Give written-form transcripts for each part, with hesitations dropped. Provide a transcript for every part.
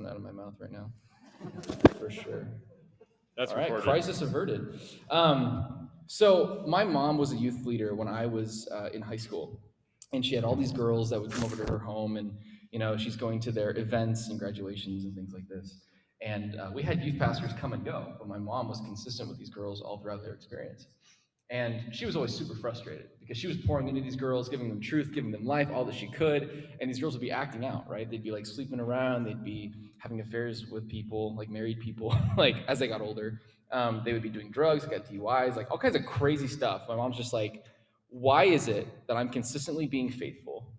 coming out of my mouth right now, for sure. That's All right, recorded. crisis averted. So my mom was a youth leader when I was in high school, and she had all these girls that would come over to her home, and she's going to their events and graduations and things like this. And we had youth pastors come and go, but my mom was consistent with these girls all throughout their experience. And she was always super frustrated because she was pouring into these girls, giving them truth, giving them life, all that she could. And these girls would be acting out, right? They'd be like sleeping around, they'd be having affairs with people, like married people, like as they got older. They would be doing drugs, got DUIs, like all kinds of crazy stuff. My mom's just like, why is it that I'm consistently being faithful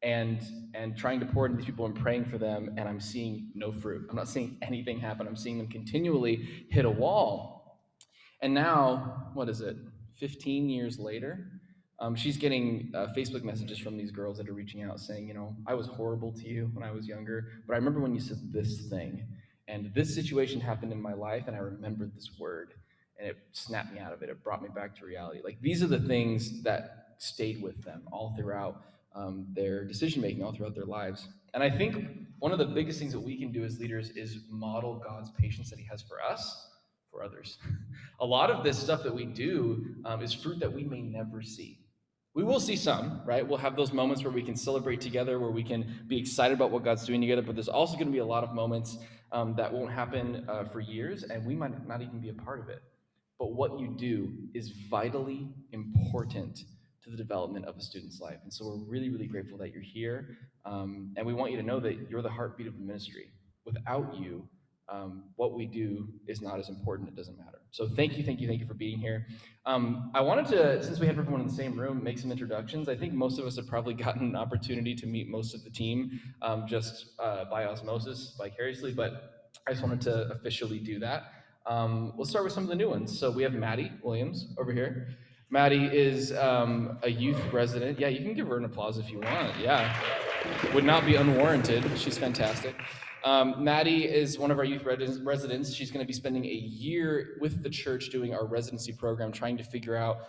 and and trying to pour into these people and praying for them, and I'm seeing no fruit? I'm not seeing anything happen. I'm seeing them continually hit a wall. And now, what is it, 15 years later, she's getting Facebook messages from these girls that are reaching out saying, I was horrible to you when I was younger, but I remember when you said this thing, and this situation happened in my life, and I remembered this word, and it snapped me out of it. It brought me back to reality. Like, these are the things that stayed with them all throughout their decision making, all throughout their lives. And I think one of the biggest things that we can do as leaders is model God's patience that He has for us, for others. A lot of this stuff that we do is fruit that we may never see. We will see some, right? We'll have those moments where we can celebrate together, where we can be excited about what God's doing together, but there's also going to be a lot of moments that won't happen for years, and we might not even be a part of it. But what you do is vitally important to the development of a student's life. And so we're really, really grateful that you're here. And we want you to know that you're the heartbeat of the ministry. Without you, what we do is not as important. It doesn't matter. So thank you, thank you, thank you for being here. I wanted to, since we have everyone in the same room, make some introductions. I think most of us have probably gotten an opportunity to meet most of the team just by osmosis, vicariously, but I just wanted to officially do that. We'll start with some of the new ones. So we have Maddie Williams over here. Maddie is a youth resident. Yeah, you can give her an applause if you want. Yeah, would not be unwarranted. She's fantastic. Maddie is one of our youth residents. She's going to be spending a year with the church doing our residency program, trying to figure out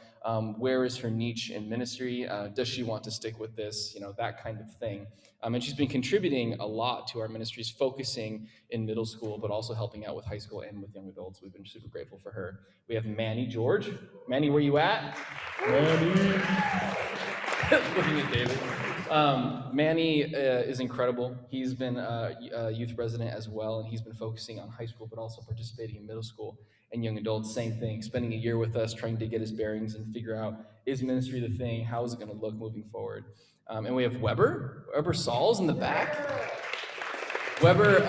where is her niche in ministry. Does she want to stick with this? That kind of thing. And she's been contributing a lot to our ministries, focusing in middle school, but also helping out with high school and with young adults. We've been super grateful for her. We have Manny George. Manny, where you at? Manny. Looking at David. Manny is incredible. He's been a youth resident as well, and he's been focusing on high school, but also participating in middle school and young adults. Same thing, spending a year with us, trying to get his bearings and figure out, is ministry the thing? How is it going to look moving forward? And we have Weber Sauls in the back. Weber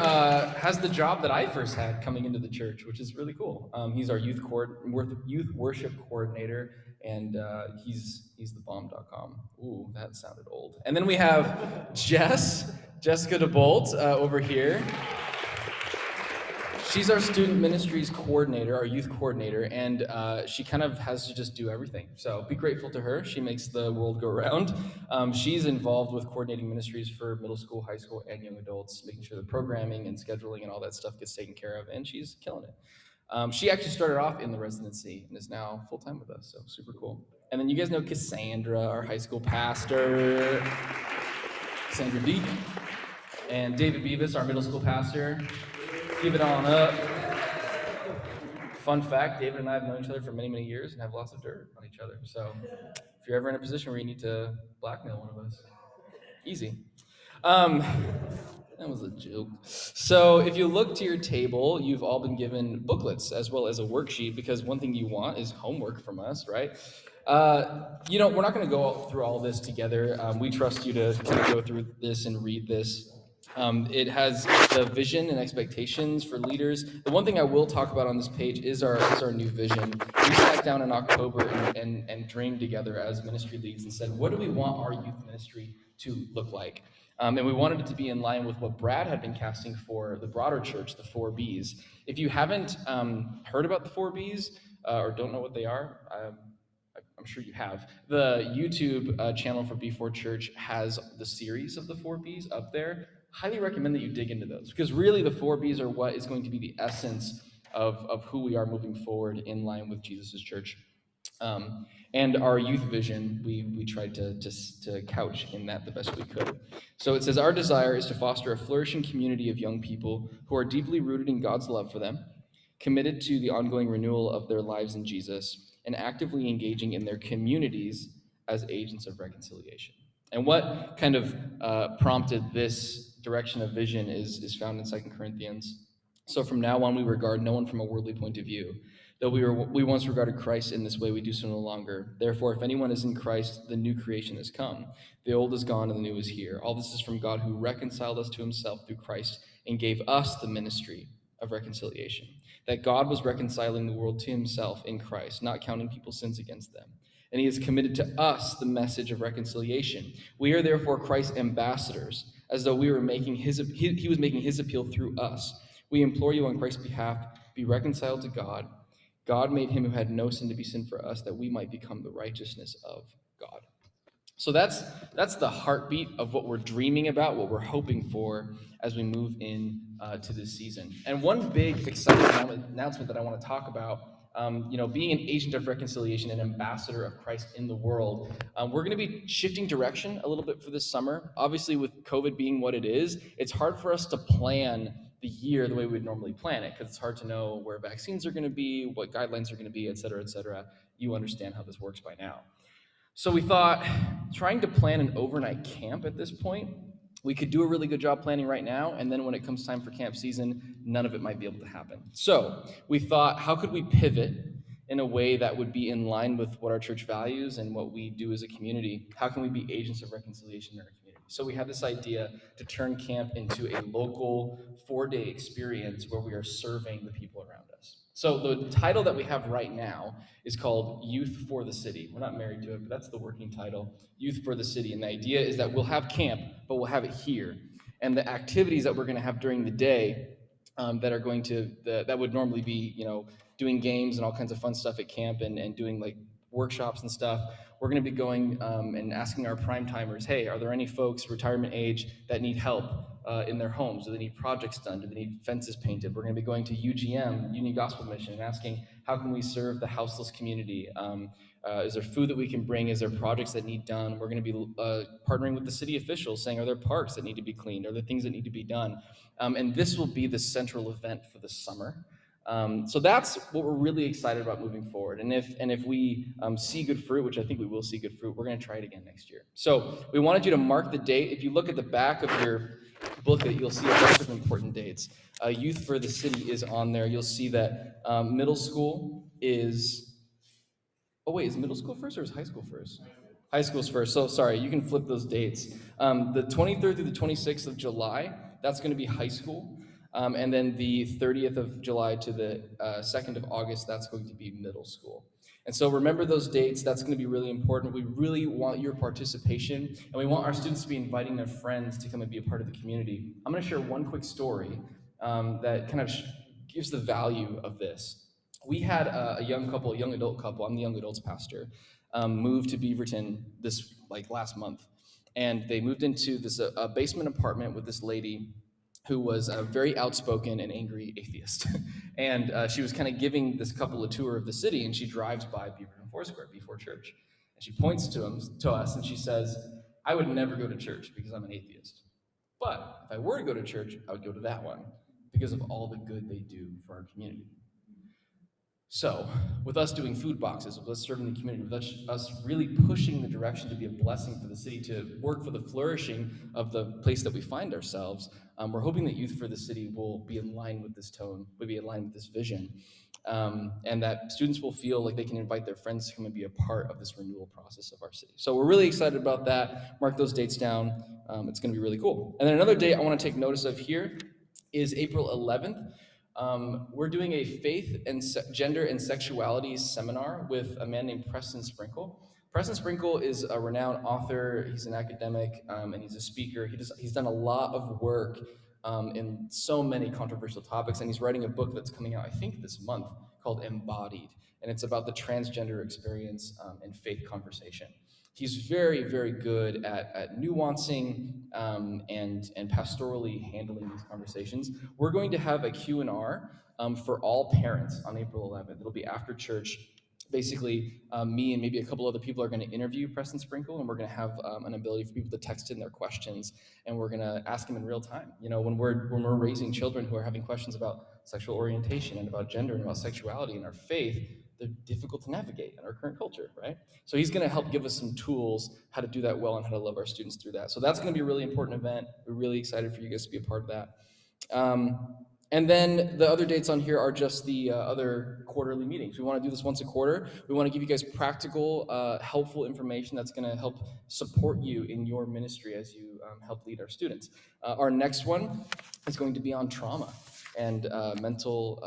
has the job that I first had coming into the church, which is really cool. He's our youth worship coordinator, and he's the bomb.com. Ooh, that sounded old. And then we have Jessica DeBolt over here. She's our student ministries coordinator, our youth coordinator, and she kind of has to just do everything. So be grateful to her. She makes the world go round. She's involved with coordinating ministries for middle school, high school, and young adults, making sure the programming and scheduling and all that stuff gets taken care of, and she's killing it. She actually started off in the residency and is now full-time with us, so super cool. And then you guys know Cassandra, our high school pastor, Cassandra Deek, and David Beavis, our middle school pastor. Give it on up. Fun fact, David and I have known each other for many, many years and have lots of dirt on each other. So if you're ever in a position where you need to blackmail one of us, easy. That was a joke. So if you look to your table, you've all been given booklets as well as a worksheet, because one thing you want is homework from us, right? We're not going to go through all this together. We trust you to kind of go through this and read this. It has the vision and expectations for leaders. The one thing I will talk about on this page is our new vision. We sat down in October and dreamed together as ministry leads and said, what do we want our youth ministry to look like? And we wanted it to be in line with what Brad had been casting for the broader church, the 4 Bs. If you haven't heard about the 4 Bs or don't know what they are, I'm sure you have. The YouTube channel for B4 Church has the series of the 4 Bs up there. Highly recommend that you dig into those, because really the 4 Bs are what is going to be the essence of who we are moving forward in line with Jesus' church. Um, and our youth vision, we tried to couch in that the best we could. So it says, our desire is to foster a flourishing community of young people who are deeply rooted in God's love for them, committed to the ongoing renewal of their lives in Jesus, and actively engaging in their communities as agents of reconciliation. And what kind of prompted this direction of vision is found in Second Corinthians. So from now on, we regard no one from a worldly point of view. Though we once regarded Christ in this way, we do so no longer. Therefore, if anyone is in Christ, the new creation has come. The old is gone and the new is here. All this is from God, who reconciled us to himself through Christ and gave us the ministry of reconciliation. That God was reconciling the world to himself in Christ, not counting people's sins against them. And he has committed to us the message of reconciliation. We are therefore Christ's ambassadors, as though we were making he was making his appeal through us. We implore you on Christ's behalf, be reconciled to God. God made him who had no sin to be sin for us, that we might become the righteousness of God. So that's the heartbeat of what we're dreaming about, what we're hoping for as we move in to this season. And one big exciting announcement that I want to talk about, being an agent of reconciliation, an ambassador of Christ in the world, we're going to be shifting direction a little bit for this summer. Obviously, with COVID being what it is, it's hard for us to plan the year the way we would normally plan it, because it's hard to know where vaccines are going to be, what guidelines are going to be, et cetera, et cetera. You understand how this works by now. So we thought, trying to plan an overnight camp at this point, we could do a really good job planning right now, and then when it comes time for camp season, none of it might be able to happen. So we thought, how could we pivot in a way that would be in line with what our church values and what we do as a community? How can we be agents of reconciliation in our community? So we had this idea to turn camp into a local 4-day experience where we are serving the people around us. So the title that we have right now is called Youth for the City. We're not married to it, but that's the working title, Youth for the City. And the idea is that we'll have camp, but we'll have it here. And the activities that we're going to have during the day that are going to, that would normally be, doing games and all kinds of fun stuff at camp and doing like workshops and stuff. We're going to be going and asking our prime timers, hey, are there any folks retirement age that need help in their homes? Do they need projects done? Do they need fences painted? We're going to be going to UGM, Union Gospel Mission, and asking, how can we serve the houseless community? Is there food that we can bring? Is there projects that need done? We're going to be partnering with the city officials, saying, are there parks that need to be cleaned? Are there things that need to be done? And this will be the central event for the summer. So that's what we're really excited about moving forward. And if we see good fruit, which I think we will see good fruit, we're going to try it again next year. So we wanted you to mark the date. If you look at the back of your booklet, you'll see a bunch of important dates. Youth for the City is on there. You'll see that middle school is. Oh wait, is middle school first or is high school first? High school's first. So sorry, you can flip those dates. The 23rd through the 26th of July, that's going to be high school. And then the 30th of July to the 2nd of August, that's going to be middle school. And so remember those dates. That's going to be really important. We really want your participation, and we want our students to be inviting their friends to come and be a part of the community. I'm going to share one quick story that kind of gives the value of this. We had a young couple, a young adult couple. I'm the young adults pastor. Moved to Beaverton this last month, and they moved into this a basement apartment with this lady who was a very outspoken and angry atheist. And she was kind of giving this couple a tour of the city, and she drives by Beaverton Foursquare before church. And she points to us, and she says, I would never go to church because I'm an atheist. But if I were to go to church, I would go to that one because of all the good they do for our community. So, with us doing food boxes, with us serving the community, with us really pushing the direction to be a blessing for the city, to work for the flourishing of the place that we find ourselves, we're hoping that Youth for the City will be in line with this tone, will be in line with this vision, and that students will feel like they can invite their friends to come and be a part of this renewal process of our city. So we're really excited about that. Mark those dates down. It's going to be really cool. And then another date I want to take notice of here is April 11th. We're doing a faith and gender and sexuality seminar with a man named Preston Sprinkle. Preston Sprinkle is a renowned author. He's an academic, and he's a speaker. He's done a lot of work in so many controversial topics, and he's writing a book that's coming out, I think, this month called Embodied, and it's about the transgender experience and faith conversation. He's very, very good at nuancing and pastorally handling these conversations. We're going to have a Q&R for all parents on April 11th. It'll be after church. basically me and maybe a couple other people are going to interview Preston Sprinkle, and we're going to have an ability for people to text in their questions, and we're going to ask them in real time. When we're raising children who are having questions about sexual orientation and about gender and about sexuality and our faith, they're difficult to navigate in our current culture, right? So he's going to help give us some tools how to do that well and how to love our students through that. So that's going to be a really important event. We're really excited for you guys to be a part of that. And then the other dates on here are just the other quarterly meetings. We want to do this once a quarter. We want to give you guys practical, helpful information that's going to help support you in your ministry as you help lead our students. Our next one is going to be on trauma and mental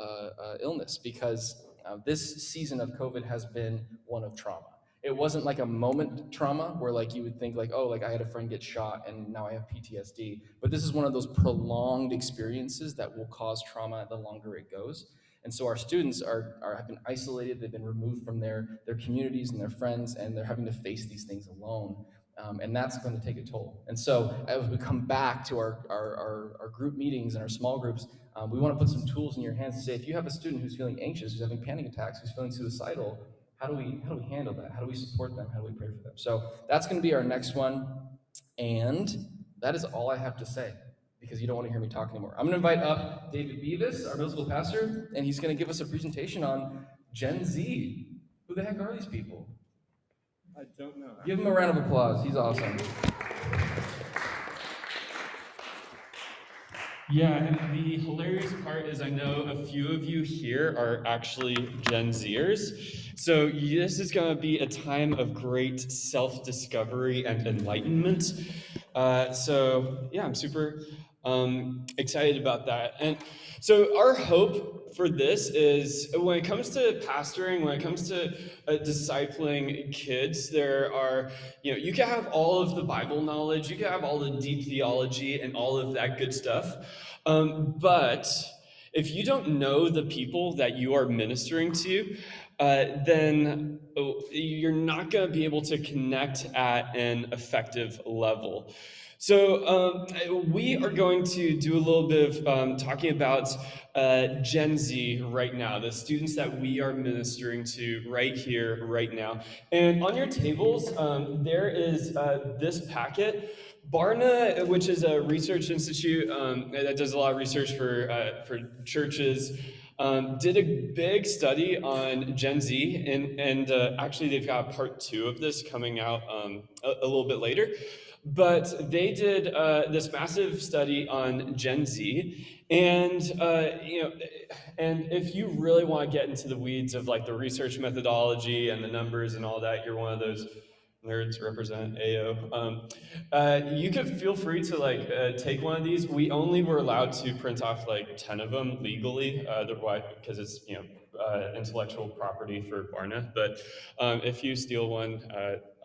illness, because this season of COVID has been one of trauma. It wasn't like a moment trauma where like you would think like, oh, like I had a friend get shot and now I have PTSD. But this is one of those prolonged experiences that will cause trauma the longer it goes. And so our students have been isolated, they've been removed from their communities and their friends, and they're having to face these things alone. And that's going to take a toll. And so as we come back to our group meetings and our small groups, we want to put some tools in your hands to say, if you have a student who's feeling anxious, who's having panic attacks, who's feeling suicidal, how do we handle that? How do we support them? How do we pray for them? So that's going to be our next one. And that is all I have to say, because you don't want to hear me talk anymore. I'm going to invite up David Beavis, our middle school pastor, and he's going to give us a presentation on Gen Z. Who the heck are these people? I don't know. Give him a round of applause. He's awesome. Yeah, and the hilarious part is I know a few of you here are actually Gen Zers. So this is going to be a time of great self-discovery and enlightenment. So yeah, I'm super excited about that. And so our hope for this is when it comes to pastoring, when it comes to discipling kids, there are, you can have all of the Bible knowledge, you can have all the deep theology and all of that good stuff. But if you don't know the people that you are ministering to, then you're not going to be able to connect at an effective level. So we are going to do a little bit of talking about Gen Z right now, the students that we are ministering to right here, right now. And on your tables, there is this packet. Barna, which is a research institute that does a lot of research for churches, did a big study on Gen Z, and actually they've got part 2 of this coming out a little bit later. But they did this massive study on Gen Z, and and if you really want to get into the weeds of like the research methodology and the numbers and all that, you're one of those nerds represent AO. You could feel free to like take one of these. We only were allowed to print off like 10 of them legally, because it's intellectual property for Barna. But if you steal one,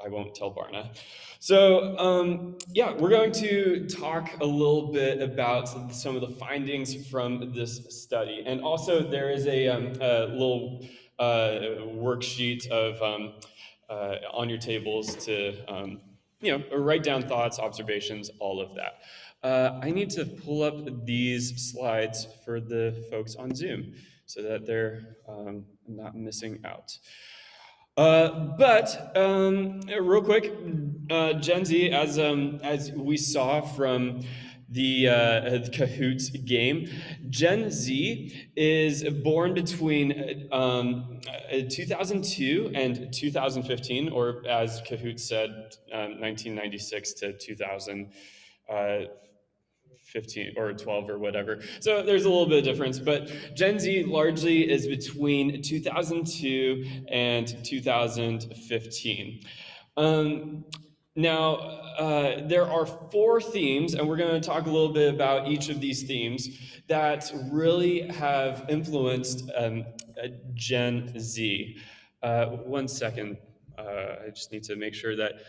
I won't tell Barna. So yeah, we're going to talk a little bit about some of the findings from this study, and also there is a little worksheet of on your tables to write down thoughts, observations, all of that. I need to pull up these slides for the folks on Zoom so that they're not missing out. But real quick, Gen Z, as we saw from the Kahoots game, Gen Z is born between 2002 and 2015, or as Kahoots said, 1996 to 2015 or 12 or whatever. So there's a little bit of difference, but Gen Z largely is between 2002 and 2015. Now, there are 4 themes, and we're going to talk a little bit about each of these themes that really have influenced Gen Z. One second. I just need to make sure that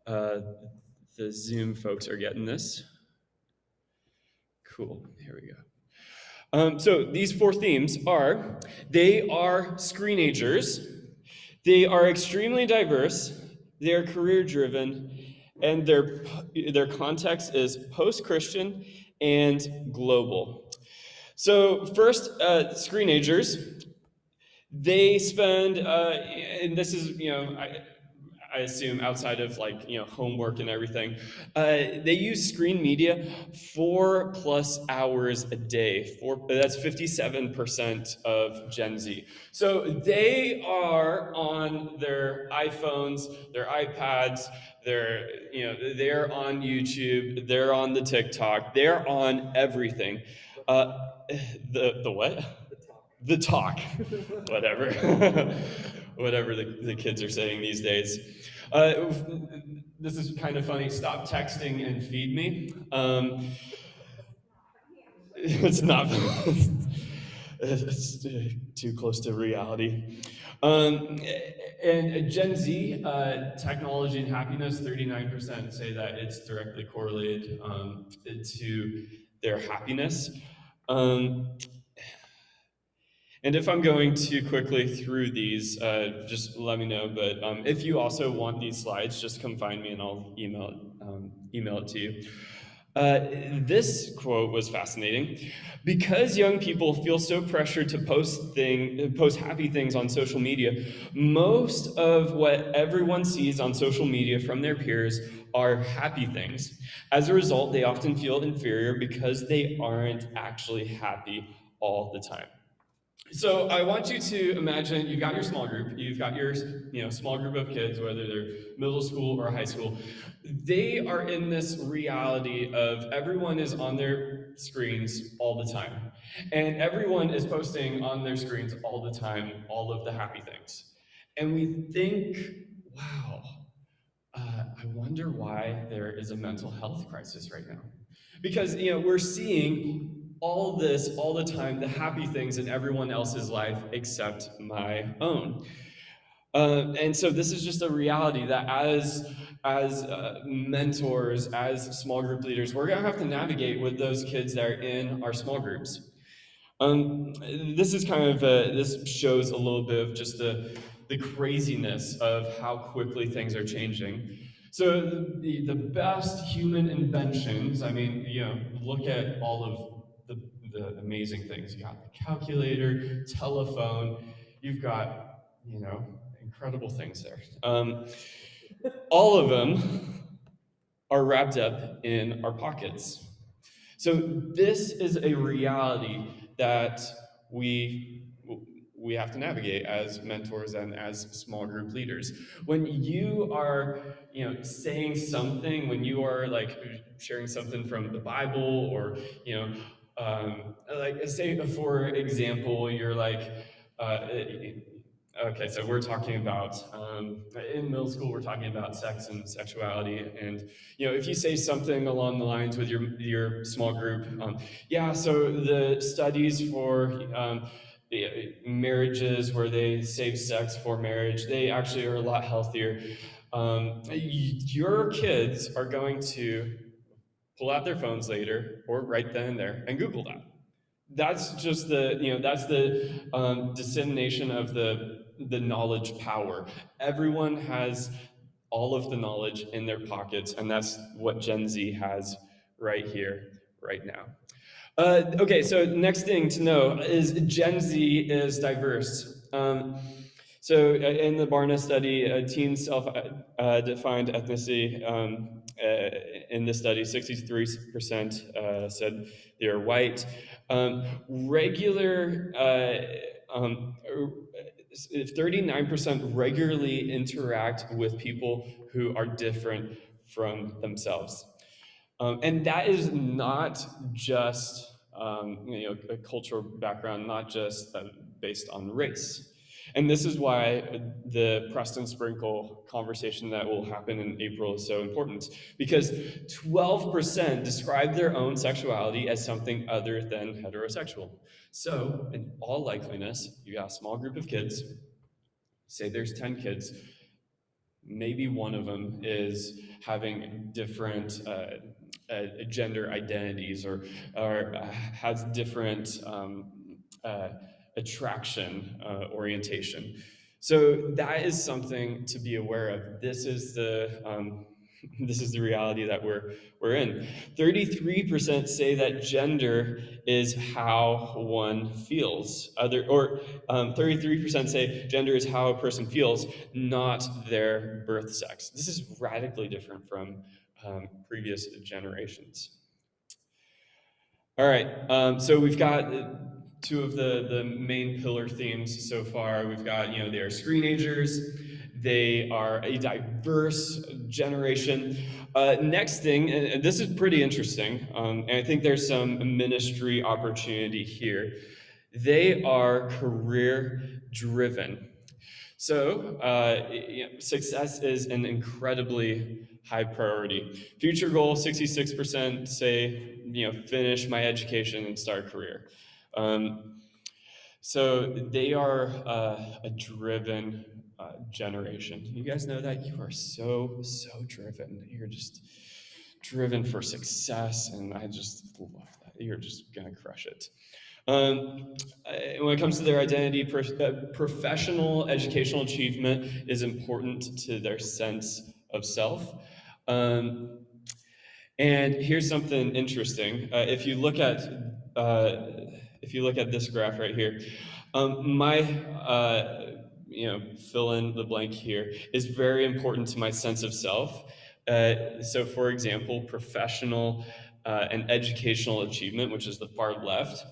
the Zoom folks are getting this. Cool. Here we go. So these 4 themes are: they are screenagers, they are extremely diverse, they are career-driven, and their context is post-Christian and global. So first, screenagers. They spend, and this is, I assume outside of like, homework and everything, they use screen media 4+ hours a day. That's 57% of Gen Z. So they are on their iPhones, their iPads, they're on YouTube, they're on the TikTok, they're on everything. Uh, the what? The talk, whatever, whatever the kids are saying these days. This is kind of funny. Stop texting and feed me. It's not. It's too close to reality. Um, and Gen Z, technology and happiness, 39% say that it's directly correlated to their happiness. Um, And if I'm going too quickly through these, just let me know. But if you also want these slides, just come find me and I'll email it to you. This quote was fascinating. Because young people feel so pressured to post happy things on social media, most of what everyone sees on social media from their peers are happy things. As a result, they often feel inferior because they aren't actually happy all the time. So I want you to imagine you've got your small group, you've got your small group of kids, whether they're middle school or high school. They are in this reality of everyone is on their screens all the time, and everyone is posting on their screens all the time all of the happy things, and we think, wow, I wonder why there is a mental health crisis right now. Because we're seeing all this all the time, the happy things in everyone else's life except my own. And so this is just a reality that as mentors, as small group leaders, we're gonna have to navigate with those kids that are in our small groups. This is kind of this shows a little bit of just the craziness of how quickly things are changing. So the best human inventions, I mean, look at all of the amazing things. You got the calculator, telephone, you've got, incredible things there. All of them are wrapped up in our pockets. So this is a reality that we we have to navigate as mentors and as small group leaders. When you are, saying something, when you are like sharing something from the Bible, or like say for example, you're like. Okay, so we're talking about in middle school. We're talking about sex and sexuality, and if you say something along the lines with your small group, yeah. So the studies for marriages where they save sex for marriage, they actually are a lot healthier. Your kids are going to pull out their phones later, or right then and there, and Google that. That's just that's the dissemination of the knowledge power. Everyone has all of the knowledge in their pockets, and that's what Gen Z has right here, right now. Okay, so next thing to know is Gen Z is diverse. In the Barna study, teens self-defined ethnicity, in this study, 63% said they are white. Regular, 39% regularly interact with people who are different from themselves. And that is not just a cultural background, not just based on race. And this is why the Preston Sprinkle conversation that will happen in April is so important, because 12% describe their own sexuality as something other than heterosexual. So, in all likeliness, you got a small group of kids, say there's 10 kids, maybe one of them is having different gender identities, or has different attraction orientation. So that is something to be aware of. This is This is the reality that we're in. 33% say that gender is how one feels. 33% say gender is how a person feels, not their birth sex. This is radically different from previous generations. All right, so we've got two of the main pillar themes so far. We've got, they are screenagers, they are a diverse generation. Next thing, and this is pretty interesting, and I think there's some ministry opportunity here. They are career driven. So, success is an incredibly high priority. Future goal: 66% say, finish my education and start a career. So they are a driven generation. You guys know that you are so driven. You're just driven for success, and I just love that. You're just gonna crush it. When it comes to their identity, professional educational achievement is important to their sense of self. Um, and here's something interesting. If you look at this graph right here, my fill in the blank here is very important to my sense of self. So, for example, professional and educational achievement, which is the far left,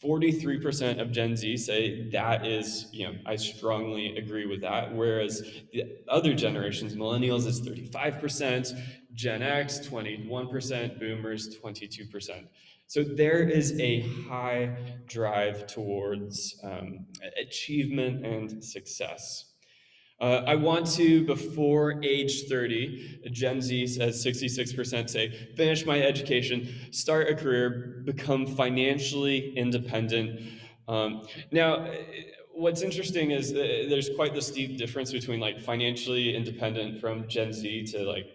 43% of Gen Z say that is, I strongly agree with that. Whereas the other generations, millennials is 35%, Gen X 21%, boomers 22%. So there is a high drive towards achievement and success. I want to, before age 30, Gen Z says 66% say, finish my education, start a career, become financially independent. Now, what's interesting is there's quite the steep difference between like financially independent from Gen Z to like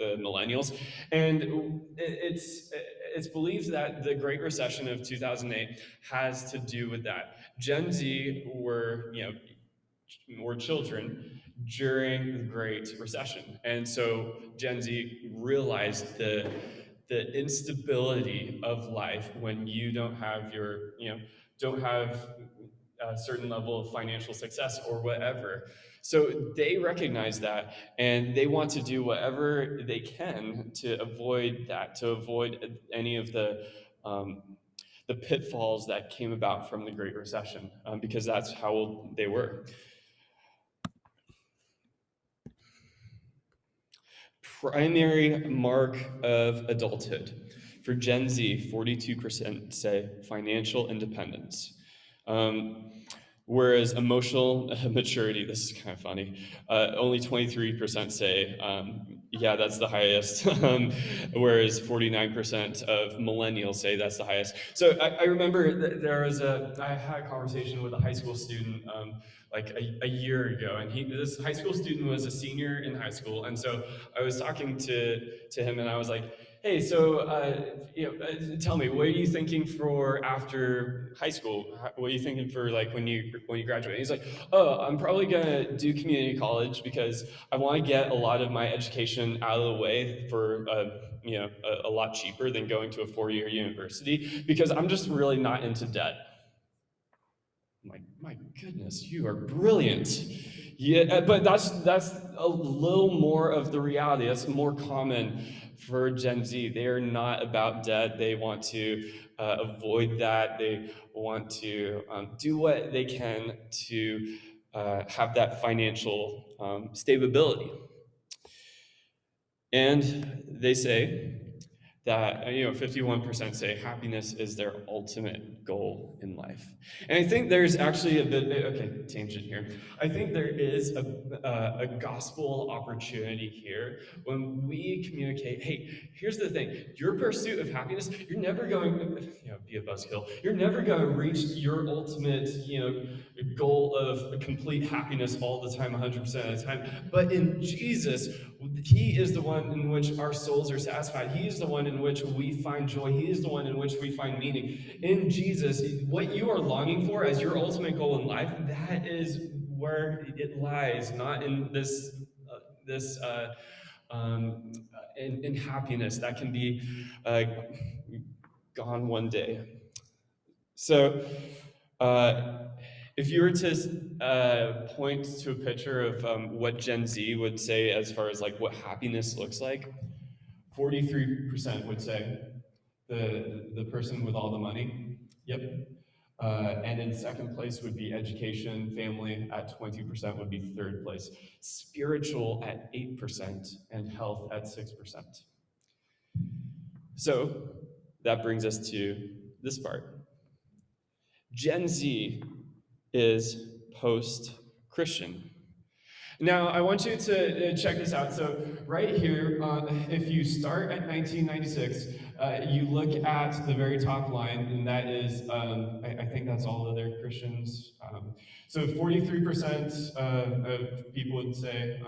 the millennials. And it's believed that the Great Recession of 2008 has to do with that. Gen Z were children during the Great Recession. And so Gen Z realized the instability of life when you don't have a certain level of financial success or whatever. So they recognize that, and they want to do whatever they can to avoid that, to avoid any of the pitfalls that came about from the Great Recession, because that's how old they were. Primary mark of adulthood. For Gen Z, 42% say financial independence. Whereas emotional maturity, this is kind of funny, only 23% say, yeah, that's the highest, whereas 49% of millennials say that's the highest. So I remember I had a conversation with a high school student like a year ago, and this high school student was a senior in high school, and so I was talking to him, and I was like, hey, so tell me, what are you thinking for after high school? What are you thinking for like when you graduate? And he's like, oh, I'm probably gonna do community college because I want to get a lot of my education out of the way for a lot cheaper than going to a 4-year university because I'm just really not into debt. My goodness, you are brilliant. Yeah, but that's a little more of the reality. That's more common for Gen Z. They are not about debt. They want to avoid that. They want to do what they can to have that financial stability. And they say that 51% say happiness is their ultimate goal in life. And I think there's actually a bit okay, tangent here. I think there is a gospel opportunity here when we communicate, hey, here's the thing, your pursuit of happiness, you're never going to be a buzzkill, you're never going to reach your ultimate goal of complete happiness all the time, 100% of the time. But in Jesus, he is the one in which our souls are satisfied. He is the one in which we find joy. He is the one in which we find meaning. In Jesus, what you are longing for as your ultimate goal in life, that is where it lies, not in this and happiness that can be uh, gone one day. So, uh, if you were to point to a picture of what Gen Z would say as far as like what happiness looks like, 43% would say the person with all the money. Yep. And in second place would be education, family at 20% would be third place. Spiritual at 8% and health at 6%. So that brings us to this part. Gen Z is post-Christian. Now, I want you to check this out. So, right here, if you start at 1996, you look at the very top line, and that is, I think that's all other Christians. So, 43% of people would say,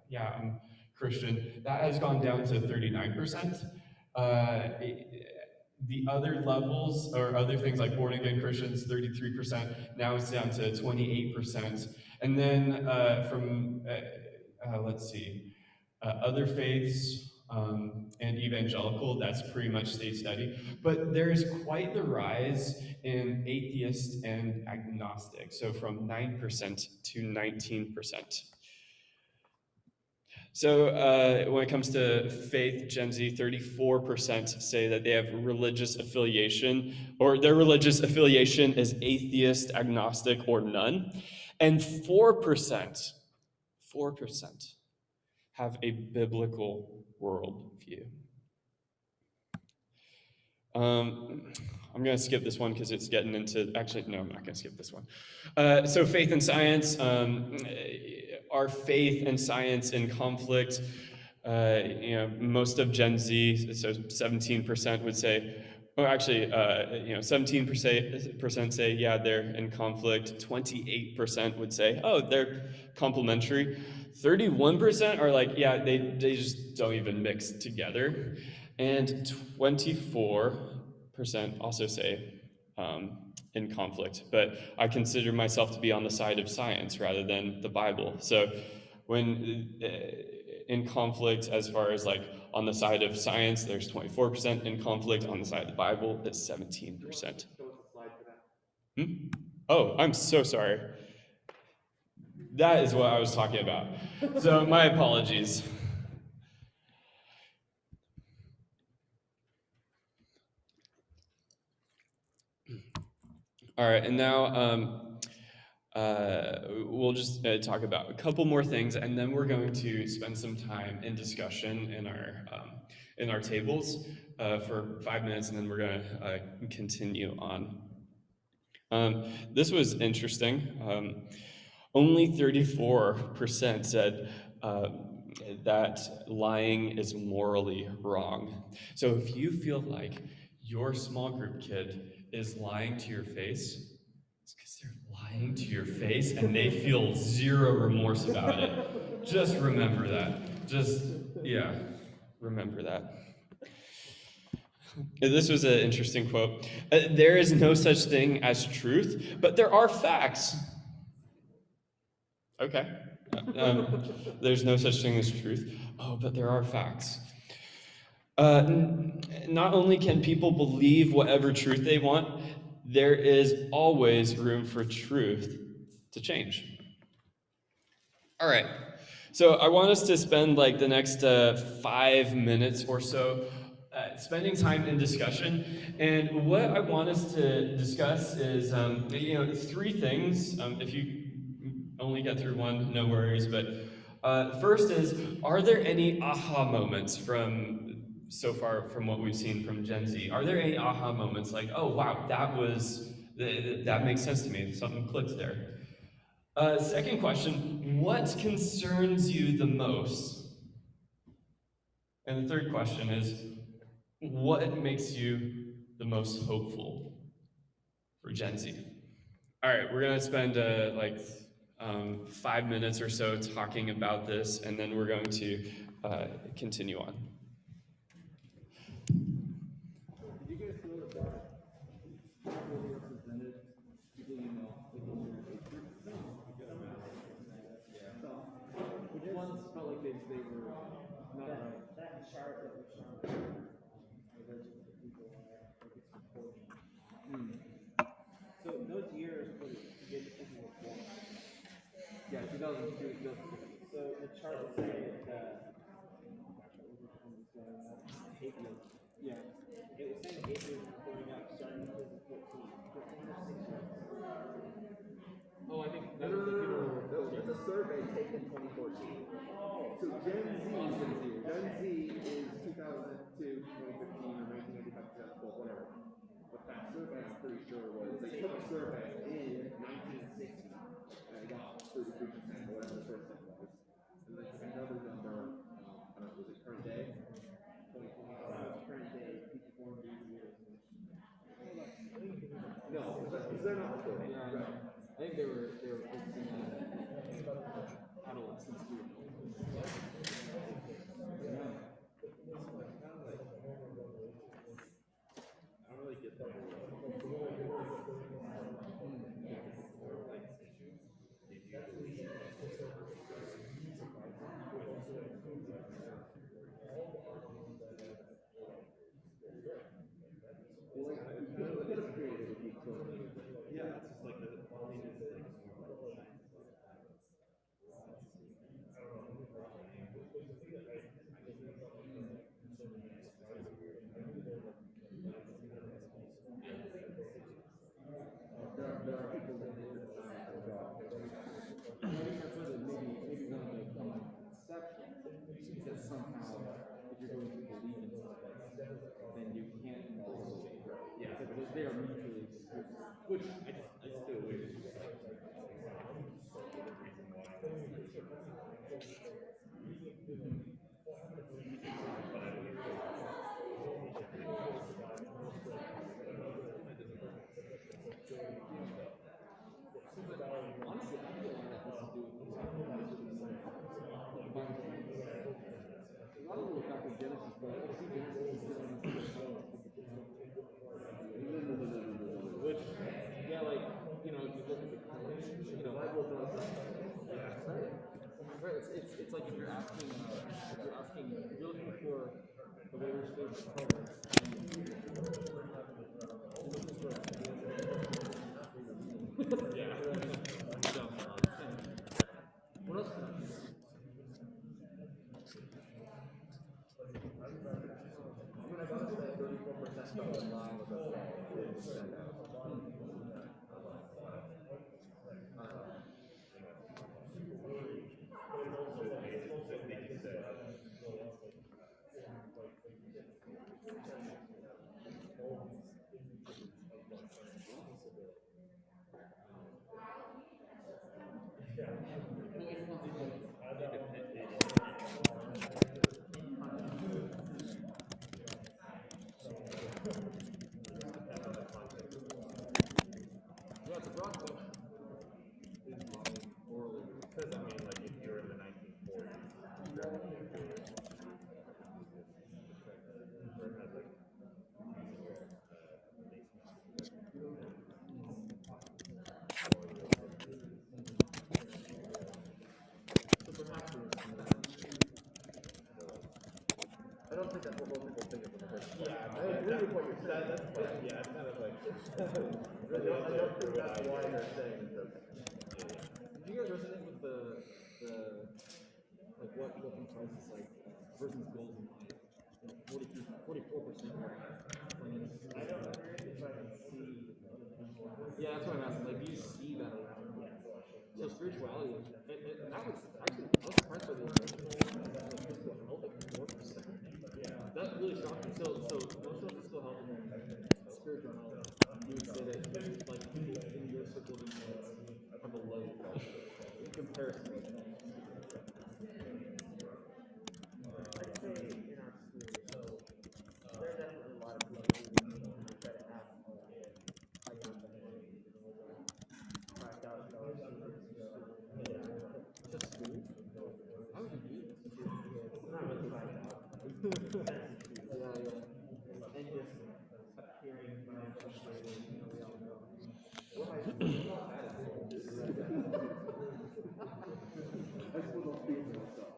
yeah, I'm Christian. That has gone down to 39%. Uh, the other levels or other things like born again Christians, 33%. Now it's down to 28%. And then let's see, other faiths and evangelical, that's pretty much stayed steady. But there's quite the rise in atheist and agnostic. So from 9% to 19%. So when it comes to faith, Gen Z, 34% say that they have religious affiliation, or their religious affiliation is atheist, agnostic, or none. And 4% have a biblical worldview. I'm going to skip this one because it's getting into, actually, no, I'm not going to skip this one. So faith and science, are faith and science in conflict? Most of Gen Z, so 17% would say, oh, actually, 17% say, yeah, they're in conflict. 28% would say, oh, they're complementary. 31% are like, yeah, they just don't even mix together. And 24% also say in conflict. But I consider myself to be on the side of science rather than the Bible. So when in conflict, as far as like on the side of science, there's 24%. In conflict on the side of the Bible, it's 17%. Hmm? Oh, I'm so sorry. That is what I was talking about. So my apologies. All right, and now we'll just talk about a couple more things, and then we're going to spend some time in discussion in our tables for 5 minutes, and then we're going to continue on. This was interesting. Only 34% said that lying is morally wrong. So if you feel like your small group kid is lying to your face, it's because they're lying to your face and they feel zero remorse about it. Just remember that. Yeah, remember that. This was an interesting quote. There is no such thing as truth, but there are facts. Okay. There's no such thing as truth. Oh, but there are facts. Not only can people believe whatever truth they want, there is always room for truth to change. All right. So I want us to spend like the next 5 minutes or so spending time in discussion. And what I want us to discuss is, three things. If you only get through one, no worries. But first is, are there any aha moments from so far from what we've seen from Gen Z? Are there any aha moments like, oh wow, that makes sense to me. Something clicked there. Second question, what concerns you the most? And the third question is, what makes you the most hopeful for Gen Z? All right, we're gonna spend 5 minutes or so talking about this, and then we're going to continue on. Did you guys feel that not really represented people you know within your age group? No. So, which ones felt like they were not right. That chart that was shown, those are the people like it's reporting. So those years for the people were born. Yeah, 2002, 2003. So the chart would say that yeah, it was saying acres were going up starting in 2014. 14 or 16. Oh, I think that was the people who were reporting. That's a survey taken 2014. So Gen Z is 2002, 2015, or 1995, 2012, whatever. But that survey, I'm pretty sure was, they took a survey in 1960, and it got 33%, or whatever the first thing was. And then took another number, I don't know, was it current day? 2020. Current day, people born these years. No, because they're not recording. Yeah, I know. I think they were focusing on adolescents too. Yeah. I don't really get that. Yeah, it's just like the there are people that need to decide to go. I think that's what maybe one of the conceptions is that somehow if you're going to believe in something, then you can't also Yeah. because they are mutually exclusive. Which I just stay away from. Honestly, I feel like that has to do with the Bible. A lot of it was back in Genesis, but I see Genesis is given us which, yeah, like, you know, if you look at the Bible does that. Yeah. Right. It's like if you're looking for the waiter's favorite color, yeah. What else? I'm gonna go say 34% fell in line with us. Yeah, it's a broad question. Because I mean, like if you're in the 1940s, I don't think that's what most people think of when they think. Yeah, I agree with what you're saying. That's fine. Yeah, it's kind of like. I don't think that's why they're saying it's okay. Do you guys resonate with the like what comprises like a person's goals in life? 44%. I don't know if I can see. Yeah, that's what I'm asking. Like, do you see that around? So spirituality, that was actually I was surprised by the physical health, like 4%. Yeah. That really shocked me. So emotional physical health and then spiritual health, you would say that like people in your circle of influence have a low in comparison. I'd say in our school, there are definitely a lot of people who try to have like $5,000 Just school? How would you do this? It's not really 5,000. Yeah. And just appearing financial stable, we all know. Well, I I still don't speak for myself.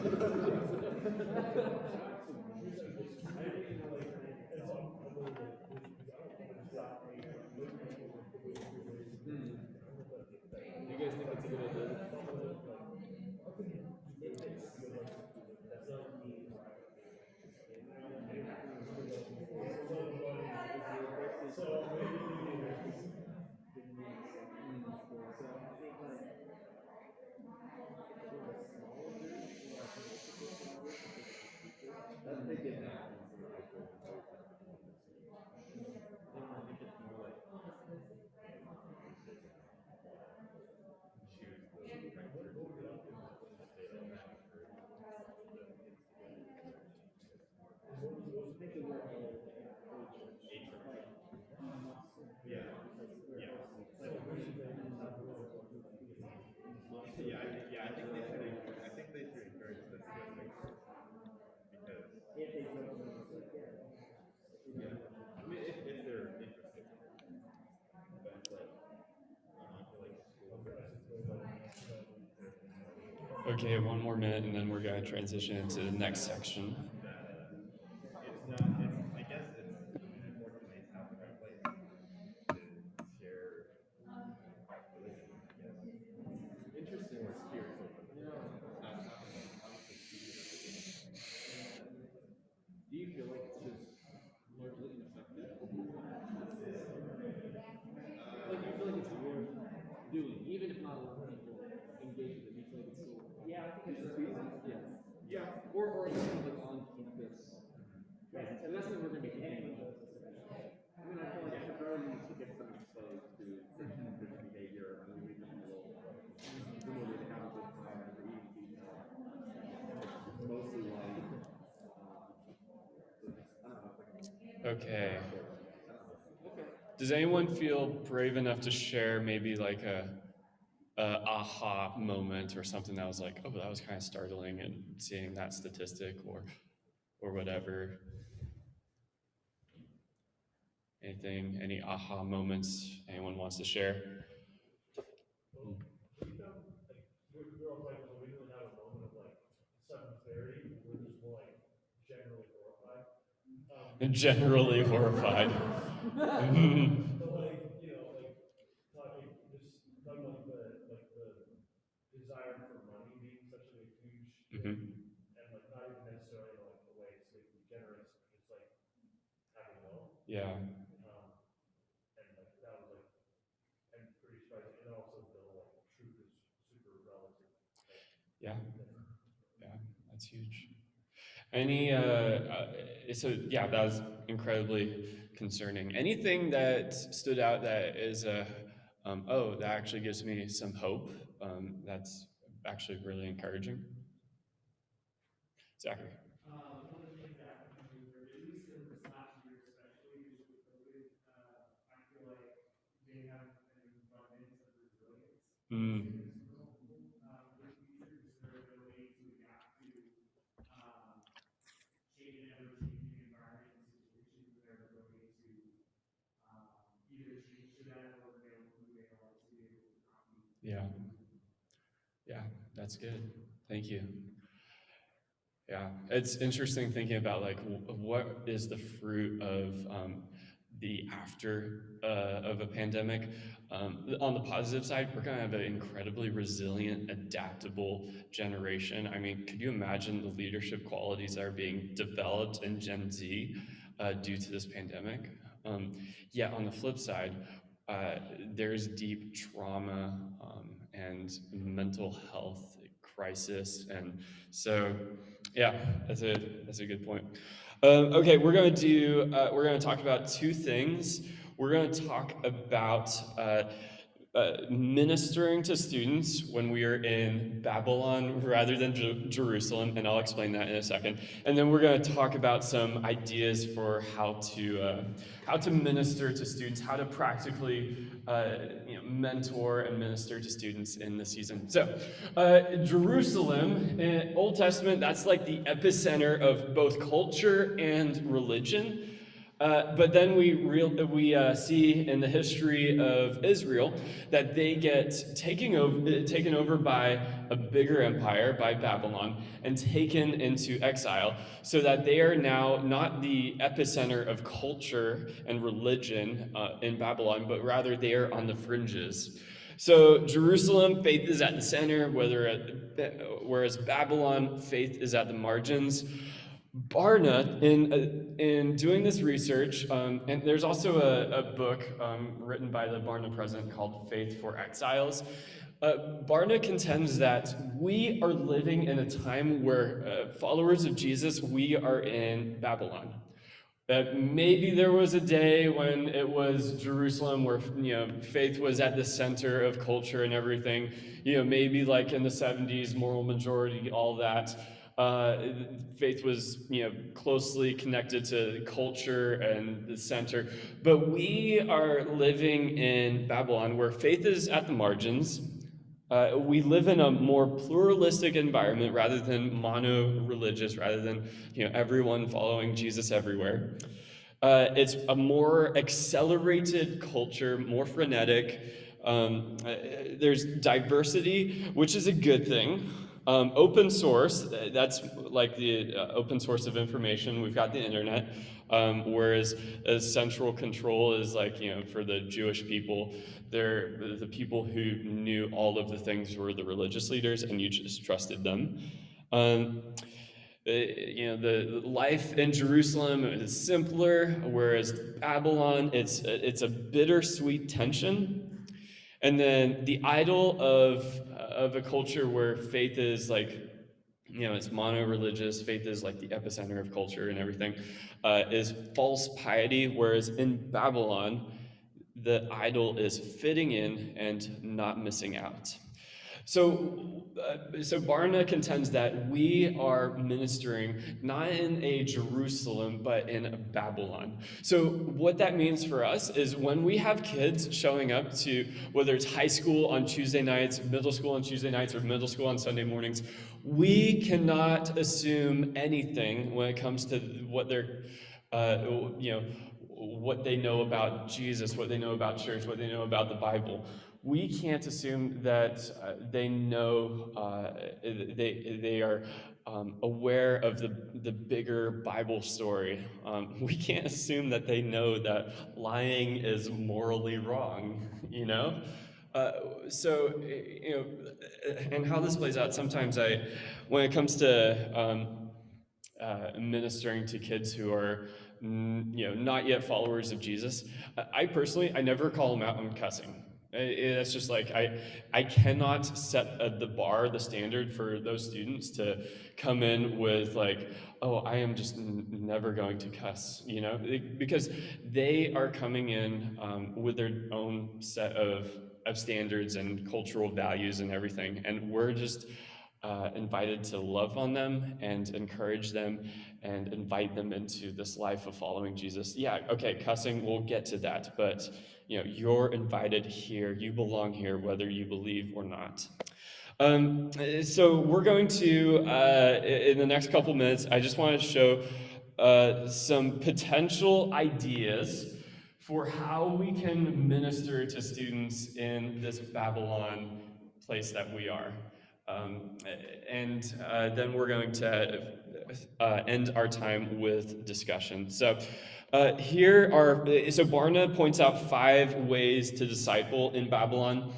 Do you guys think it's a good idea? That's they did happen in some high school. Okay, one more minute and then we're going to transition into the next section. Interesting or spiritual. Do you feel like it's just largely ineffective? Like you feel like it's worth doing, even if not a lot of people engage with it. You feel like it's still yeah. Or it's kind of like on campus. And that's what we're gonna be thinking about. I mean, I feel like everyone needs to get some exposed to this behavior. I mean, we can a little similar to have a good time and eating pizza. It's mostly like I don't know, it's like Okay. Does anyone feel brave enough to share maybe like a aha moment or something that was like, oh, that was kind of startling, and seeing that statistic or whatever? Anything, any aha moments anyone wants to share? Generally horrified. Mhm. Yeah. Yeah. Yeah, that's huge. Any, so yeah, that was incredibly concerning. Anything that stood out that is oh, that actually gives me some hope. That's actually really encouraging. Zachary. Mm, yeah. Yeah, that's good. Thank you. Yeah, it's interesting thinking about like what is the fruit of the after of a pandemic. On the positive side, we're going to have an incredibly resilient, adaptable generation. I mean, could you imagine the leadership qualities that are being developed in Gen Z due to this pandemic? Yet on the flip side, there's deep trauma and mental health crisis, and so yeah, that's a good point. Okay, we're gonna talk about two things. We're gonna talk about ministering to students when we are in Babylon rather than Jerusalem, and I'll explain that in a second. And then we're going to talk about some ideas for how to minister to students, how to practically mentor and minister to students in the season. So, Jerusalem, in Old Testament, that's like the epicenter of both culture and religion. But then we see in the history of Israel that they get taken over by a bigger empire by Babylon and taken into exile, so that they are now not the epicenter of culture and religion in Babylon, but rather they are on the fringes. So Jerusalem, faith is at the center, whereas Babylon, faith is at the margins. Barna, in doing this research, and there's also a book written by the Barna president called Faith for Exiles. Barna contends that we are living in a time where followers of Jesus, we are in Babylon. That maybe there was a day when it was Jerusalem where faith was at the center of culture and everything. Maybe like in the 70s, moral majority, all that. Faith was closely connected to culture and the center. But we are living in Babylon where faith is at the margins. We live in a more pluralistic environment rather than mono-religious, rather than everyone following Jesus everywhere. It's a more accelerated culture, more frenetic. There's diversity, which is a good thing. Open source, that's like the open source of information. We've got the internet, whereas central control is like, for the Jewish people, they're the people who knew all of the things were the religious leaders, and you just trusted them. The life in Jerusalem is simpler, whereas Babylon, it's a bittersweet tension. And then the idol of a culture where faith is like, it's mono-religious, faith is like the epicenter of culture and everything, is false piety, whereas in Babylon, the idol is fitting in and not missing out. So Barna contends that we are ministering not in a Jerusalem, but in a Babylon. So what that means for us is when we have kids showing up to, whether it's high school on Tuesday nights, middle school on Tuesday nights, or middle school on Sunday mornings, we cannot assume anything when it comes to what they're, what they know about Jesus, what they know about church, what they know about the Bible. We can't assume that they know, they are aware of the bigger Bible story. We can't assume that they know that lying is morally wrong, and how this plays out, sometimes when it comes to ministering to kids who are not yet followers of Jesus, I personally never call them out on cussing. It's just like I cannot set the bar, the standard for those students to come in with like, oh, I am just never going to cuss, because they are coming in with their own set of standards and cultural values and everything, and we're just invited to love on them and encourage them and invite them into this life of following Jesus. Yeah, okay, cussing, we'll get to that, but you're invited here. You belong here, whether you believe or not. So we're going to, in the next couple minutes, I just want to show some potential ideas for how we can minister to students in this Babylon place that we are. And then we're going to end our time with discussion. So so Barna points out 5 ways to disciple in Babylon: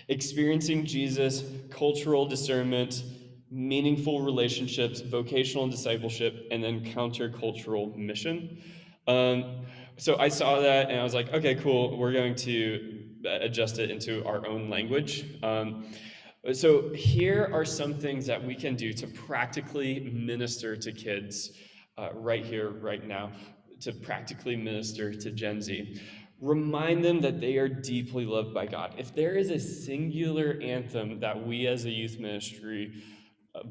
experiencing Jesus, cultural discernment, meaningful relationships, vocational discipleship, and then countercultural mission. So I saw that and I was like, okay, cool. We're going to adjust it into our own language. So here are some things that we can do to practically minister to kids right here, right now, to practically minister to Gen Z. Remind them that they are deeply loved by God. If there is a singular anthem that we as a youth ministry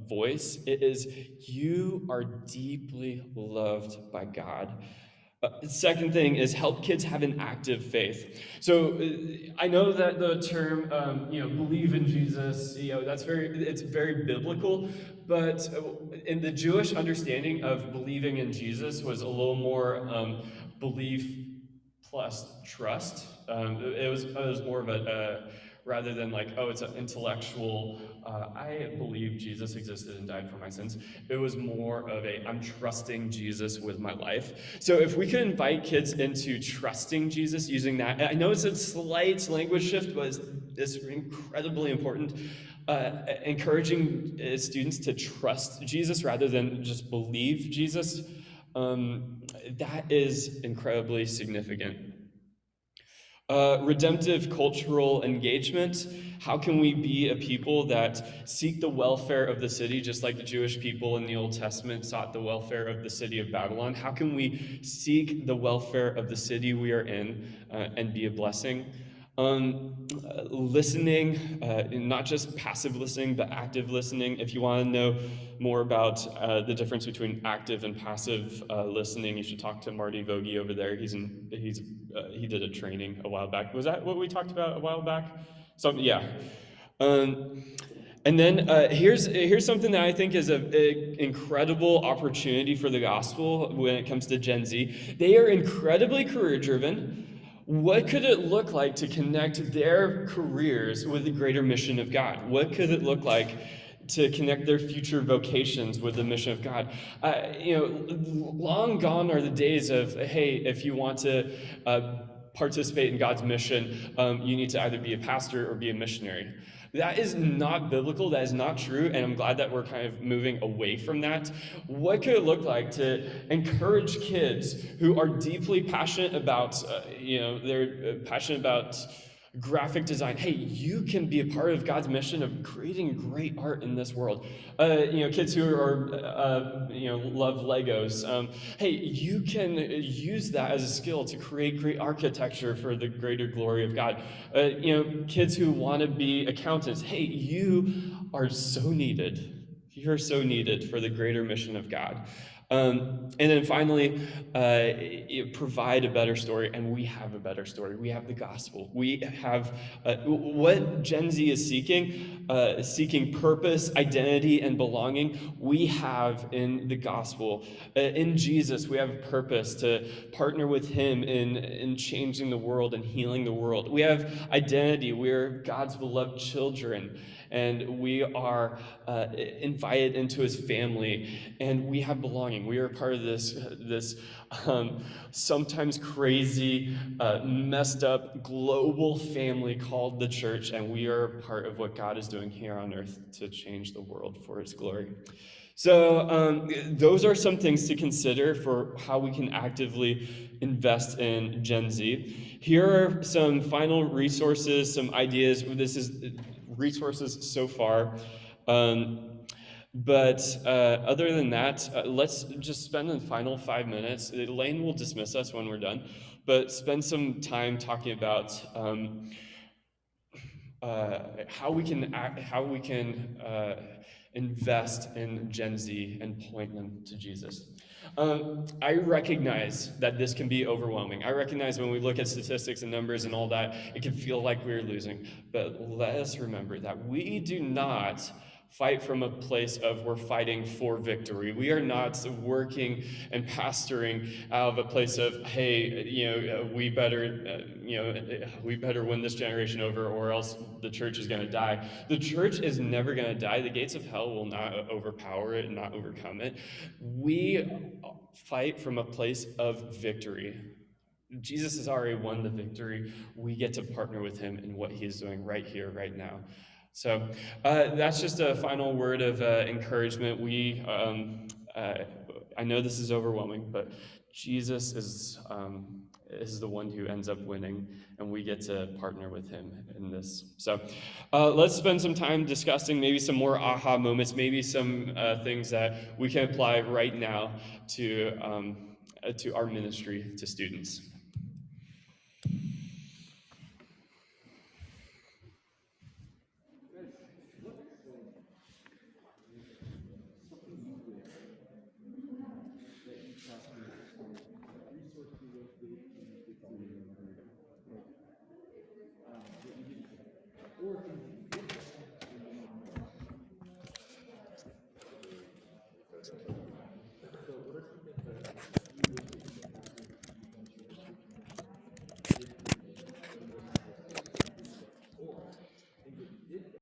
voice, it is, you are deeply loved by God. Second thing is help kids have an active faith. So I know that the term, believe in Jesus, it's very biblical, but in the Jewish understanding of believing in Jesus was a little more belief plus trust. It was more of a rather than like, oh, it's an intellectual, I believe Jesus existed and died for my sins. It was more of a, I'm trusting Jesus with my life. So if we could invite kids into trusting Jesus using that, I know it's a slight language shift, but it's incredibly important. Encouraging students to trust Jesus rather than just believe Jesus, that is incredibly significant. Redemptive cultural engagement. How can we be a people that seek the welfare of the city, just like the Jewish people in the Old Testament sought the welfare of the city of Babylon? How can we seek the welfare of the city we are in and be a blessing? Listening, not just passive listening, but active listening. If you want to know more about the difference between active and passive listening, you should talk to Marty Vogie over there. He did a training a while back. Was that what we talked about a while back? Yeah. And then here's something that I think is an incredible opportunity for the gospel when it comes to Gen Z. They are incredibly career driven. What could it look like to connect their careers with the greater mission of God? What could it look like to connect their future vocations with the mission of God? Long gone are the days of, hey, if you want to participate in God's mission, you need to either be a pastor or be a missionary. That is not biblical. That is not true. And I'm glad that we're kind of moving away from that. What could it look like to encourage kids who are deeply passionate about, they're passionate about graphic design? Hey, you can be a part of God's mission of creating great art in this world. Kids who are, love Legos. Hey, you can use that as a skill to create great architecture for the greater glory of God. Kids who want to be accountants. Hey, you are so needed. You're so needed for the greater mission of God. And then finally, provide a better story, and we have a better story. We have the gospel. We have what Gen Z is seeking purpose, identity, and belonging. We have in the gospel. In Jesus, we have purpose to partner with him in changing the world and healing the world. We have identity. We're God's beloved children, and we are invited into his family, and we have belonging. We are part of this sometimes crazy, messed up global family called the church, and we are part of what God is doing here on earth to change the world for his glory. So those are some things to consider for how we can actively invest in Gen Z. Here are some final resources, some ideas. This is resources so far. But other than that, let's just spend the final 5 minutes. Elaine will dismiss us when we're done, but spend some time talking about how we can invest in Gen Z and point them to Jesus. I recognize that this can be overwhelming. I recognize when we look at statistics and numbers and all that, it can feel like we're losing. But let us remember that we do not fight from a place of we're fighting for victory. We are not working and pastoring out of a place of, hey, we better win this generation over, or else the church is going to die. The church is never going to die. The gates of hell will not overpower it and not overcome it. We fight from a place of victory. Jesus has already won the victory. We get to partner with him in what he is doing right here, right now. So that's just a final word of encouragement. I know this is overwhelming, but Jesus is the one who ends up winning, and we get to partner with him in this. So let's spend some time discussing maybe some more aha moments, maybe some things that we can apply right now to our ministry to students.